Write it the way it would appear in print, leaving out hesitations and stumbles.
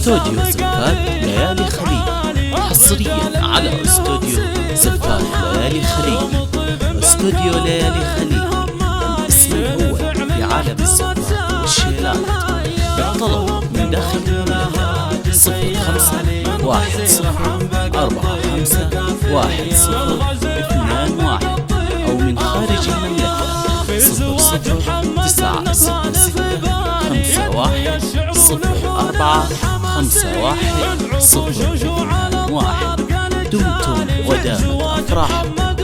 استوديو زفات ليالي خليج، حصريا على استوديو زفات ليالي خليج. استوديو ليالي خليج الاسم الأول في عالم الزفات والشيلات. بالطلب من داخل المملكة 0515-451021 أو من خارج المملكة 009651045101. دمتم ودامت أفراحكم.